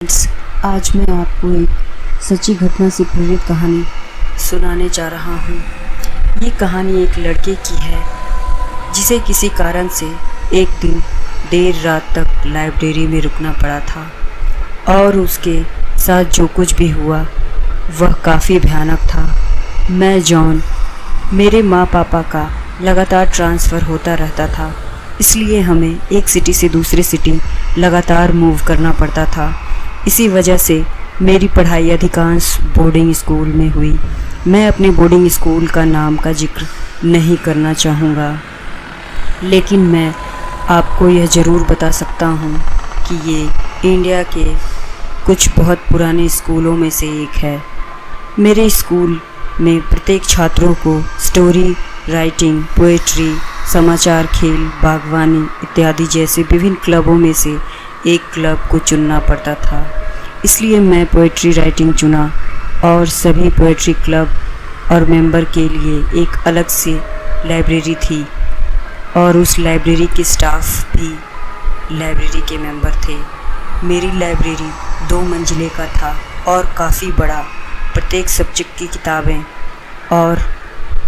Friends, आज मैं आपको एक सच्ची घटना से प्रेरित कहानी सुनाने जा रहा हूँ। ये कहानी एक लड़के की है जिसे किसी कारण से एक दिन देर रात तक लाइब्रेरी में रुकना पड़ा था और उसके साथ जो कुछ भी हुआ वह काफ़ी भयानक था। मैं जॉन, मेरे माँ पापा का लगातार ट्रांसफ़र होता रहता था, इसलिए हमें एक सिटी से दूसरी सिटी लगातार मूव करना पड़ता था। इसी वजह से मेरी पढ़ाई अधिकांश बोर्डिंग स्कूल में हुई। मैं अपने बोर्डिंग स्कूल का नाम का जिक्र नहीं करना चाहूँगा, लेकिन मैं आपको यह ज़रूर बता सकता हूँ कि ये इंडिया के कुछ बहुत पुराने स्कूलों में से एक है। मेरे स्कूल में प्रत्येक छात्रों को स्टोरी राइटिंग, पोएट्री, समाचार, खेल, बागवानी इत्यादि जैसे विभिन्न क्लबों में से एक क्लब को चुनना पड़ता था। इसलिए मैं पोएट्री राइटिंग चुना और सभी पोएट्री क्लब और मेंबर के लिए एक अलग से लाइब्रेरी थी और उस लाइब्रेरी के स्टाफ भी लाइब्रेरी के मेंबर थे। मेरी लाइब्रेरी 2 मंजिले का था और काफ़ी बड़ा, प्रत्येक सब्जेक्ट की किताबें और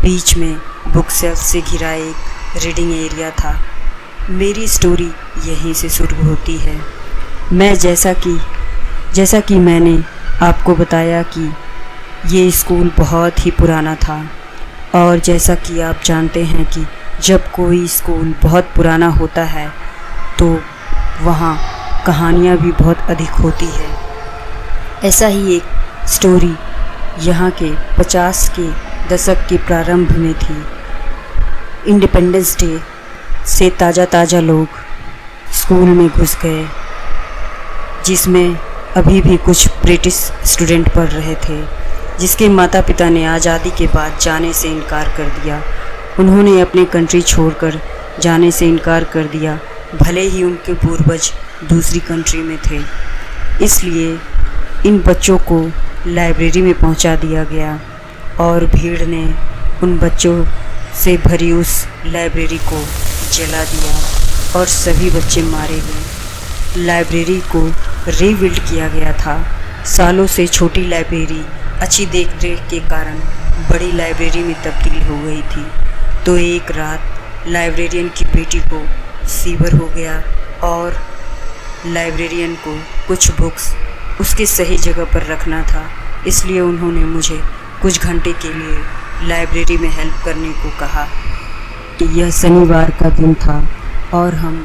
बीच में बुक शेल्फ से घिरा एक रीडिंग एरिया था। मेरी स्टोरी यहीं से शुरू होती है। जैसा कि मैंने आपको बताया कि ये स्कूल बहुत ही पुराना था और जैसा कि आप जानते हैं कि जब कोई स्कूल बहुत पुराना होता है तो वहाँ कहानियाँ भी बहुत अधिक होती है। ऐसा ही एक स्टोरी यहाँ के 50 के दशक के प्रारंभ में थी। इंडिपेंडेंस डे से ताज़ा लोग स्कूल में घुस गए, जिसमें अभी भी कुछ ब्रिटिश स्टूडेंट पढ़ रहे थे, जिसके माता पिता ने आज़ादी के बाद जाने से इनकार कर दिया। उन्होंने अपने कंट्री छोड़कर जाने से इनकार कर दिया, भले ही उनके पूर्वज दूसरी कंट्री में थे। इसलिए इन बच्चों को लाइब्रेरी में पहुंचा दिया गया और भीड़ ने उन बच्चों से भरी उस लाइब्रेरी को जला दिया और सभी बच्चे मारे गए। लाइब्रेरी को रीबिल्ड किया गया था। सालों से छोटी लाइब्रेरी अच्छी देखरेख के कारण बड़ी लाइब्रेरी में तब्दील हो गई थी। तो एक रात लाइब्रेरियन की बेटी को फीवर हो गया और लाइब्रेरियन को कुछ बुक्स उसके सही जगह पर रखना था, इसलिए उन्होंने मुझे कुछ घंटे के लिए लाइब्रेरी में हेल्प करने को कहा। यह शनिवार का दिन था और हम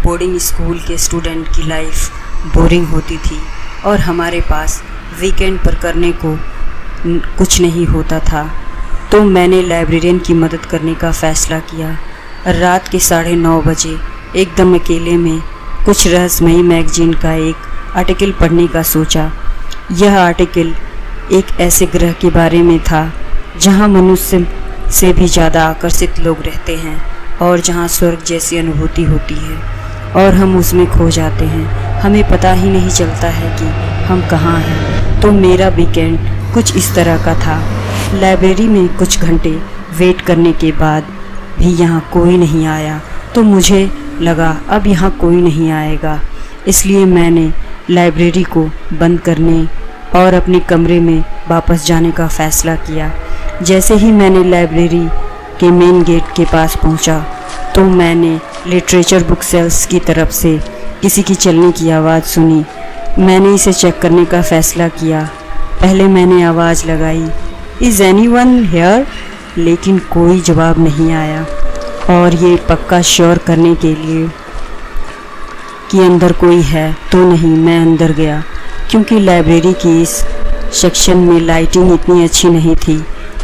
बोर्डिंग स्कूल के स्टूडेंट की लाइफ बोरिंग होती थी और हमारे पास वीकेंड पर करने को कुछ नहीं होता था। तो मैंने लाइब्रेरियन की मदद करने का फ़ैसला किया। रात के 9:30 बजे एकदम अकेले में कुछ रहस्यमयी मैगज़ीन का एक आर्टिकल पढ़ने का सोचा। यह आर्टिकल एक ऐसे ग्रह के बारे में था जहां मनुष्य से भी ज़्यादा आकर्षित लोग रहते हैं और जहां स्वर्ग जैसी अनुभूति होती है और हम उसमें खो जाते हैं। हमें पता ही नहीं चलता है कि हम कहाँ हैं। तो मेरा वीकेंड कुछ इस तरह का था। लाइब्रेरी में कुछ घंटे वेट करने के बाद भी यहाँ कोई नहीं आया, तो मुझे लगा अब यहाँ कोई नहीं आएगा। इसलिए मैंने लाइब्रेरी को बंद करने और अपने कमरे में वापस जाने का फ़ैसला किया। जैसे ही मैंने लाइब्रेरी के मेन गेट के पास पहुंचा, तो मैंने लिटरेचर बुक सेल्स की तरफ से किसी की चलने की आवाज़ सुनी। मैंने इसे चेक करने का फ़ैसला किया। पहले मैंने आवाज़ लगाई, इज़ एनीवन हियर? लेकिन कोई जवाब नहीं आया और ये पक्का श्योर करने के लिए कि अंदर कोई है तो नहीं, मैं अंदर गया क्योंकि लाइब्रेरी की इस सेक्शन में लाइटिंग इतनी अच्छी नहीं थी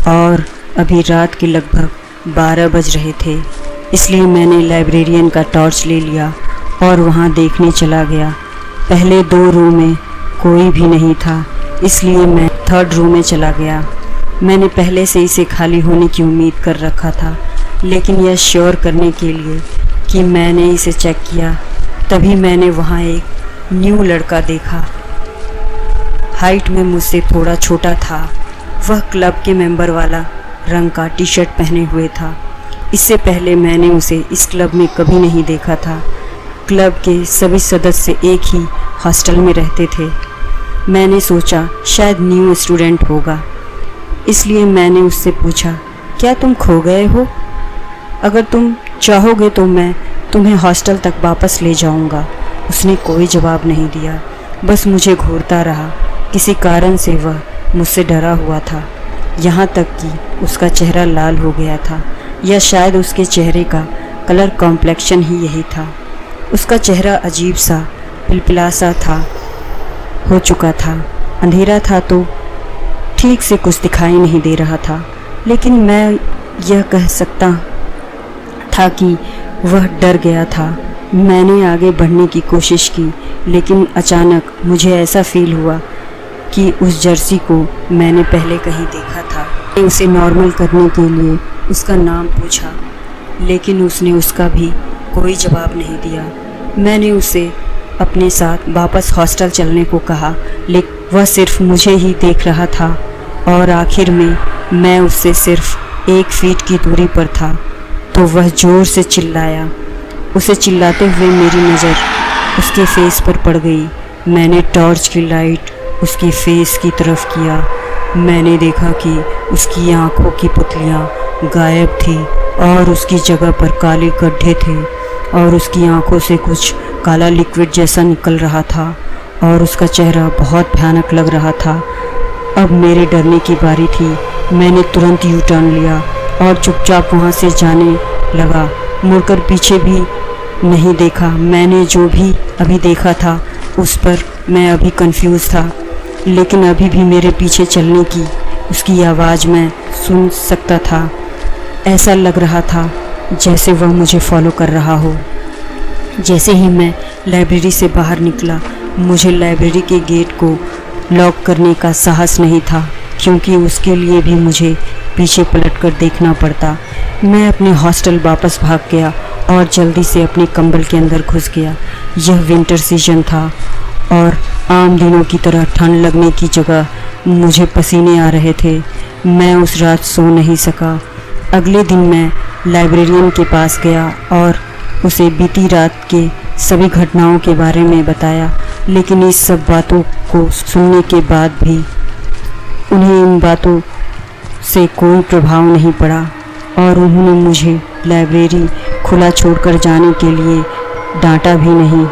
और अभी रात के लगभग 12 बज रहे थे। इसलिए मैंने लाइब्रेरियन का टॉर्च ले लिया और वहाँ देखने चला गया। पहले 2 रूम में कोई भी नहीं था, इसलिए मैं 3rd रूम में चला गया। मैंने पहले से इसे खाली होने की उम्मीद कर रखा था, लेकिन यह श्योर करने के लिए कि मैंने इसे चेक किया, तभी मैंने वहाँ एक न्यू लड़का देखा। हाइट में मुझसे थोड़ा छोटा था। वह क्लब के मेंबर वाला रंग का टी-शर्ट पहने हुए था। इससे पहले मैंने उसे इस क्लब में कभी नहीं देखा था। क्लब के सभी सदस्य एक ही हॉस्टल में रहते थे। मैंने सोचा शायद न्यू स्टूडेंट होगा, इसलिए मैंने उससे पूछा, क्या तुम खो गए हो? अगर तुम चाहोगे तो मैं तुम्हें हॉस्टल तक वापस ले जाऊंगा। उसने कोई जवाब नहीं दिया, बस मुझे घूरता रहा। किसी कारण से वह मुझसे डरा हुआ था, यहाँ तक कि उसका चेहरा लाल हो गया था, या शायद उसके चेहरे का कलर कॉम्प्लेक्शन ही यही था। उसका चेहरा अजीब सा पिलपिला सा था हो चुका था। अंधेरा था तो ठीक से कुछ दिखाई नहीं दे रहा था, लेकिन मैं यह कह सकता था कि वह डर गया था। मैंने आगे बढ़ने की कोशिश की, लेकिन अचानक मुझे ऐसा फील हुआ कि उस जर्सी को मैंने पहले कहीं देखा था। मैंने उसे नॉर्मल करने के लिए उसका नाम पूछा, लेकिन उसने उसका भी कोई जवाब नहीं दिया। मैंने उसे अपने साथ वापस हॉस्टल चलने को कहा, लेकिन वह सिर्फ मुझे ही देख रहा था और आखिर में मैं उससे सिर्फ 1 फीट की दूरी पर था तो वह ज़ोर से चिल्लाया। उसे चिल्लाते हुए मेरी नज़र उसके फेस पर पड़ गई। मैंने टॉर्च की लाइट उसके फेस की तरफ किया। मैंने देखा कि उसकी आंखों की पुतलियाँ गायब थी और उसकी जगह पर काले गड्ढे थे और उसकी आंखों से कुछ काला लिक्विड जैसा निकल रहा था और उसका चेहरा बहुत भयानक लग रहा था। अब मेरे डरने की बारी थी। मैंने तुरंत यू टर्न लिया और चुपचाप वहाँ से जाने लगा। मुड़कर पीछे भी नहीं देखा। मैंने जो भी अभी देखा था उस पर मैं अभी कंफ्यूज था, लेकिन अभी भी मेरे पीछे चलने की उसकी आवाज़ मैं सुन सकता था। ऐसा लग रहा था जैसे वह मुझे फॉलो कर रहा हो। जैसे ही मैं लाइब्रेरी से बाहर निकला, मुझे लाइब्रेरी के गेट को लॉक करने का साहस नहीं था, क्योंकि उसके लिए भी मुझे पीछे पलटकर देखना पड़ता। मैं अपने हॉस्टल वापस भाग गया और जल्दी से अपने कंबल के अंदर घुस गया। यह विंटर सीजन था और आम दिनों की तरह ठंड लगने की जगह मुझे पसीने आ रहे थे। मैं उस रात सो नहीं सका। अगले दिन मैं लाइब्रेरियन के पास गया और उसे बीती रात के सभी घटनाओं के बारे में बताया, लेकिन इस सब बातों को सुनने के बाद भी उन्हें इन बातों से कोई प्रभाव नहीं पड़ा और उन्होंने मुझे लाइब्रेरी खुला छोड़कर जाने के लिए डांटा भी नहीं।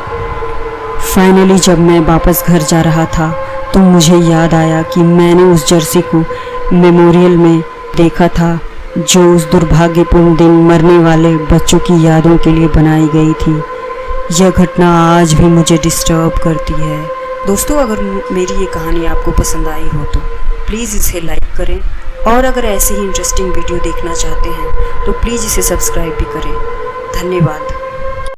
फाइनली जब मैं वापस घर जा रहा था तो मुझे याद आया कि मैंने उस जर्सी को मेमोरियल में देखा था, जो उस दुर्भाग्यपूर्ण दिन मरने वाले बच्चों की यादों के लिए बनाई गई थी। यह घटना आज भी मुझे डिस्टर्ब करती है। दोस्तों, अगर मेरी ये कहानी आपको पसंद आई हो तो प्लीज़ इसे लाइक करें, और अगर ऐसे ही इंटरेस्टिंग वीडियो देखना चाहते हैं तो प्लीज़ इसे सब्सक्राइब भी करें। धन्यवाद।